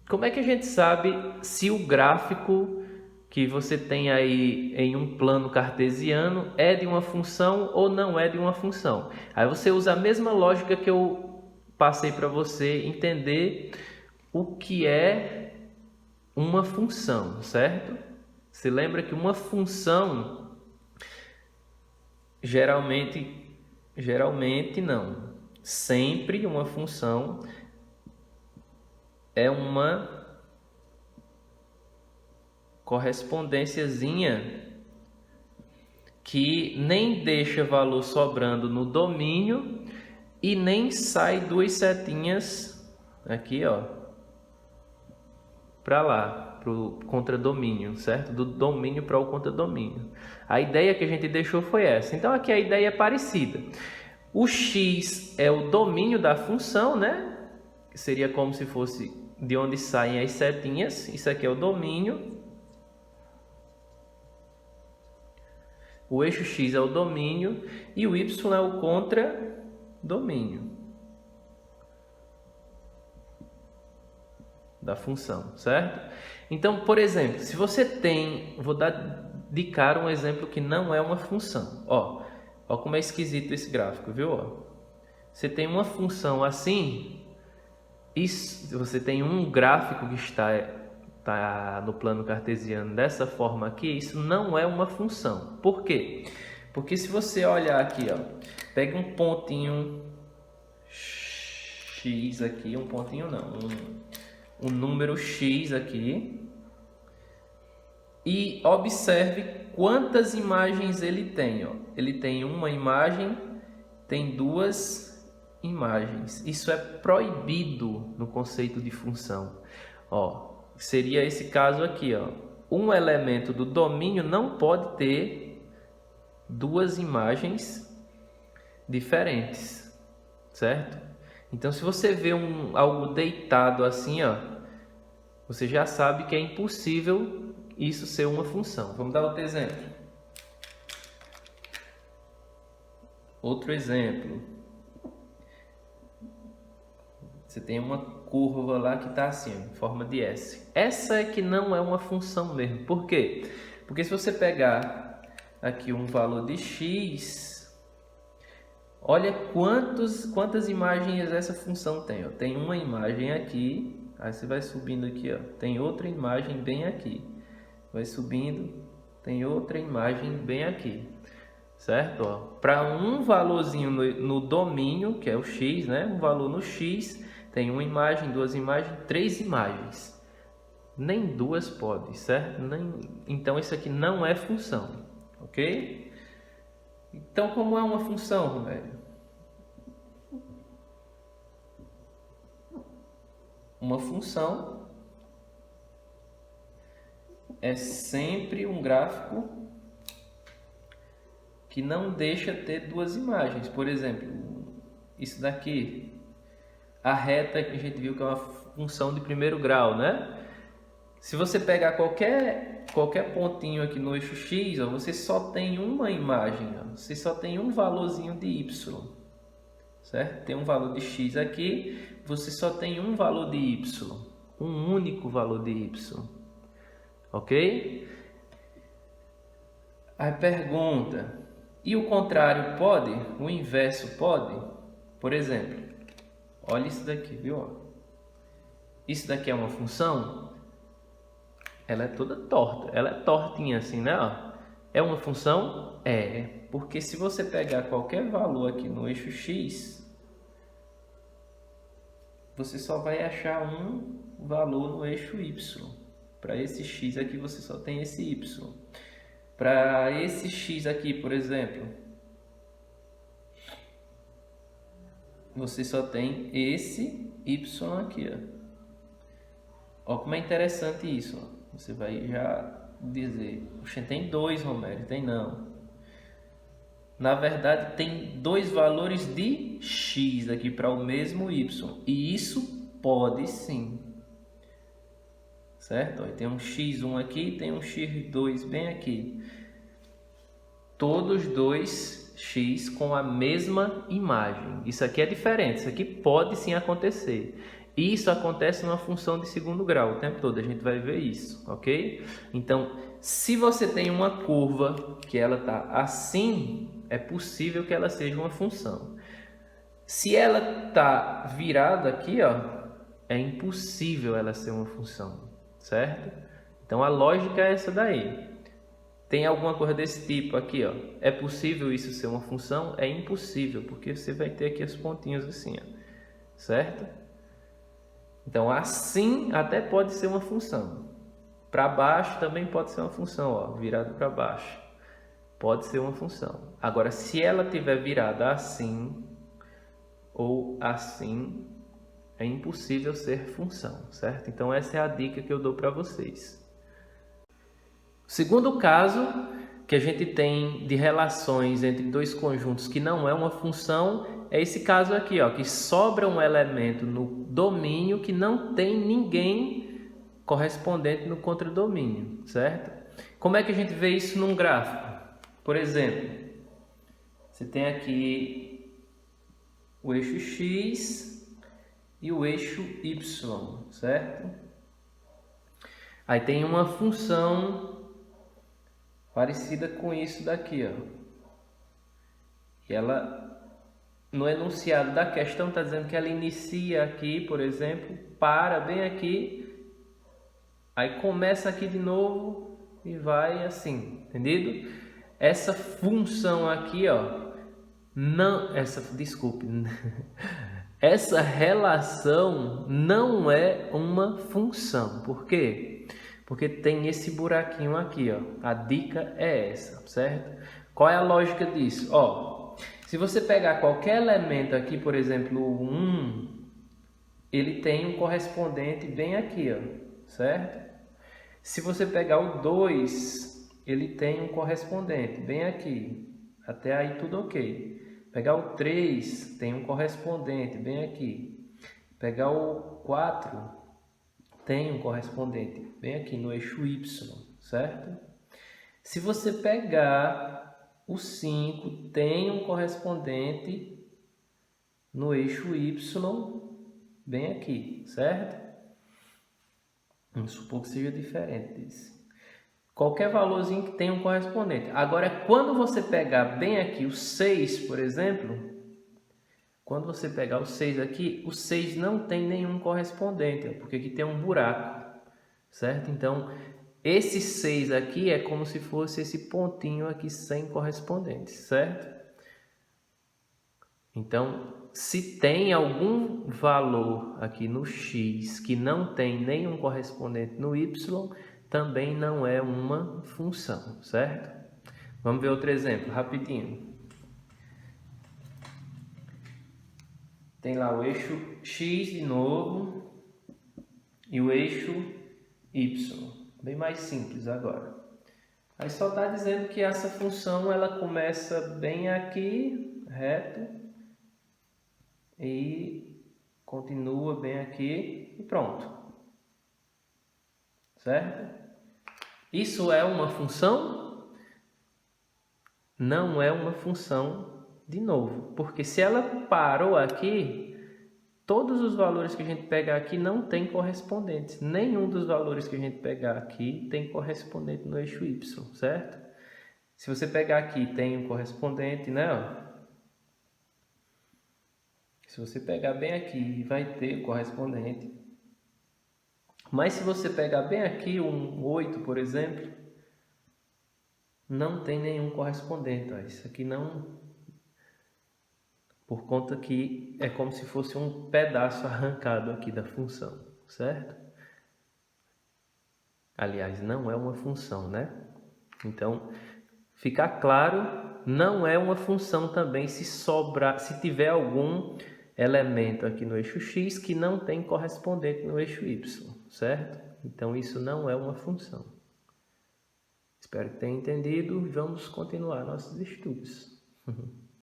como é que a gente sabe se o gráfico que você tem aí em um plano cartesiano é de uma função ou não é de uma função? Aí você usa a mesma lógica que eu passei para você entender o que é uma função, certo? Se lembra que uma função geralmente não. Sempre uma função é uma correspondênciazinha que nem deixa valor sobrando no domínio e nem sai duas setinhas aqui, ó, para lá, para o contradomínio, certo? Do domínio para o contradomínio. A ideia que a gente deixou foi essa. Então aqui a ideia é parecida. O x é o domínio da função, né? Seria como se fosse de onde saem as setinhas. Isso aqui é o domínio. O eixo x é o domínio e o y é o contradomínio da função, certo? Então, por exemplo, se você tem, vou dar de cara um exemplo que não é uma função. Ó como é esquisito esse gráfico, viu? Ó, você tem uma função assim, isso, você tem um gráfico que está no plano cartesiano dessa forma aqui, isso não é uma função. Por quê? Porque se você olhar aqui, ó, pega um pontinho x aqui, um pontinho não, um número x aqui, e observe quantas imagens ele tem. Ó. Ele tem uma imagem, tem duas imagens. Isso é proibido no conceito de função. Ó, seria esse caso aqui. Ó. Um elemento do domínio não pode ter duas imagens diferentes, certo? Então, se você vê algo deitado assim, ó, você já sabe que é impossível isso ser uma função. Vamos dar outro exemplo. Outro exemplo. Você tem uma curva lá que está assim, em forma de S. Essa é que não é uma função mesmo. Por quê? Porque se você pegar aqui um valor de x, olha quantas imagens essa função tem. Ó. Tem uma imagem aqui, aí você vai subindo aqui, ó. Tem outra imagem bem aqui. Vai subindo, tem outra imagem bem aqui, certo? Para um valorzinho no domínio, que é o x, né? Um valor no x, tem uma imagem, duas imagens, três imagens. Nem duas pode, certo? Então, isso aqui não é função, ok? Então, como é uma função, Romério? Uma função é sempre um gráfico que não deixa ter duas imagens. Por exemplo, isso daqui, a reta que a gente viu que é uma função de primeiro grau, né? Se você pegar qualquer pontinho aqui no eixo x, ó, você só tem uma imagem, ó, você só tem um valorzinho de y, certo? Tem um valor de x aqui, você só tem um valor de y, um único valor de y. Ok? Aí pergunta, e o contrário pode? O inverso pode? Por exemplo, olha isso daqui, viu? Isso daqui é uma função? Ela é toda torta, ela é tortinha assim, né? É uma função? É, porque se você pegar qualquer valor aqui no eixo x, você só vai achar um valor no eixo y. Para esse x aqui você só tem esse y. Para esse x aqui, por exemplo, você só tem esse y aqui. Ó como é interessante isso. Ó. Você vai já dizer, oxe, tem dois, Romério. Tem não. Na verdade, tem dois valores de x aqui para o mesmo y. E isso pode sim. Certo? Tem um x1 aqui, tem um x2 bem aqui. Todos dois x com a mesma imagem. Isso aqui é diferente, isso aqui pode sim acontecer. Isso acontece numa função de segundo grau o tempo todo, a gente vai ver isso, ok? Então, se você tem uma curva que ela está assim, é possível que ela seja uma função. Se ela está virada aqui, ó, é impossível ela ser uma função, certo? Então, a lógica é essa daí. Tem alguma coisa desse tipo aqui, ó. É possível isso ser uma função? É impossível, porque você vai ter aqui os pontinhos assim, ó, certo? Então, assim até pode ser uma função. Para baixo também pode ser uma função, ó, virado para baixo. Pode ser uma função. Agora, se ela tiver virada assim ou assim, é impossível ser função, certo? Então, essa é a dica que eu dou para vocês. O segundo caso que a gente tem de relações entre dois conjuntos que não é uma função é esse caso aqui, ó, que sobra um elemento no domínio que não tem ninguém correspondente no contradomínio, certo? Como é que a gente vê isso num gráfico? Por exemplo, você tem aqui o eixo X e o eixo Y, certo? Aí tem uma função parecida com isso daqui, ó. E ela, no enunciado da questão, está dizendo que ela inicia aqui, por exemplo, para bem aqui, aí começa aqui de novo e vai assim, entendido? Essa função aqui, ó, desculpe, essa relação não é uma função. Por quê? Porque tem esse buraquinho aqui, ó. A dica é essa, certo? Qual é a lógica disso? Ó, se você pegar qualquer elemento aqui, por exemplo, o 1, ele tem um correspondente bem aqui, ó, certo? Se você pegar o 2, ele tem um correspondente bem aqui. Até aí tudo ok. Pegar o 3, tem um correspondente bem aqui. Pegar o 4, tem um correspondente bem aqui no eixo Y, certo? Se você pegar o 5, tem um correspondente no eixo Y bem aqui, certo? Vamos supor que seja diferente desse. Qualquer valorzinho que tenha um correspondente. Agora, quando você pegar bem aqui o 6, por exemplo, quando você pegar o 6 aqui, o 6 não tem nenhum correspondente, porque aqui tem um buraco, certo? Então, esse 6 aqui é como se fosse esse pontinho aqui sem correspondente, certo? Então, se tem algum valor aqui no x que não tem nenhum correspondente no y, também não é uma função, certo? Vamos ver outro exemplo, rapidinho. Tem lá o eixo x de novo e o eixo y. Bem mais simples agora. Aí só está dizendo que essa função ela começa bem aqui, reto, e continua bem aqui e pronto. Certo? Isso é uma função? Não é uma função de novo, porque se ela parou aqui, todos os valores que a gente pegar aqui não tem correspondentes. Nenhum dos valores que a gente pegar aqui tem correspondente no eixo Y, certo? Se você pegar aqui, tem um correspondente, né? Se você pegar bem aqui, vai ter correspondente. Mas se você pegar bem aqui, um 8, por exemplo, não tem nenhum correspondente. Ó. Isso aqui não... Por conta que é como se fosse um pedaço arrancado aqui da função, certo? Aliás, não é uma função, né? Então, ficar claro, não é uma função também se tiver algum elemento aqui no eixo x que não tem correspondente no eixo y, certo? Então, isso não é uma função. Espero que tenha entendido. Vamos continuar nossos estudos.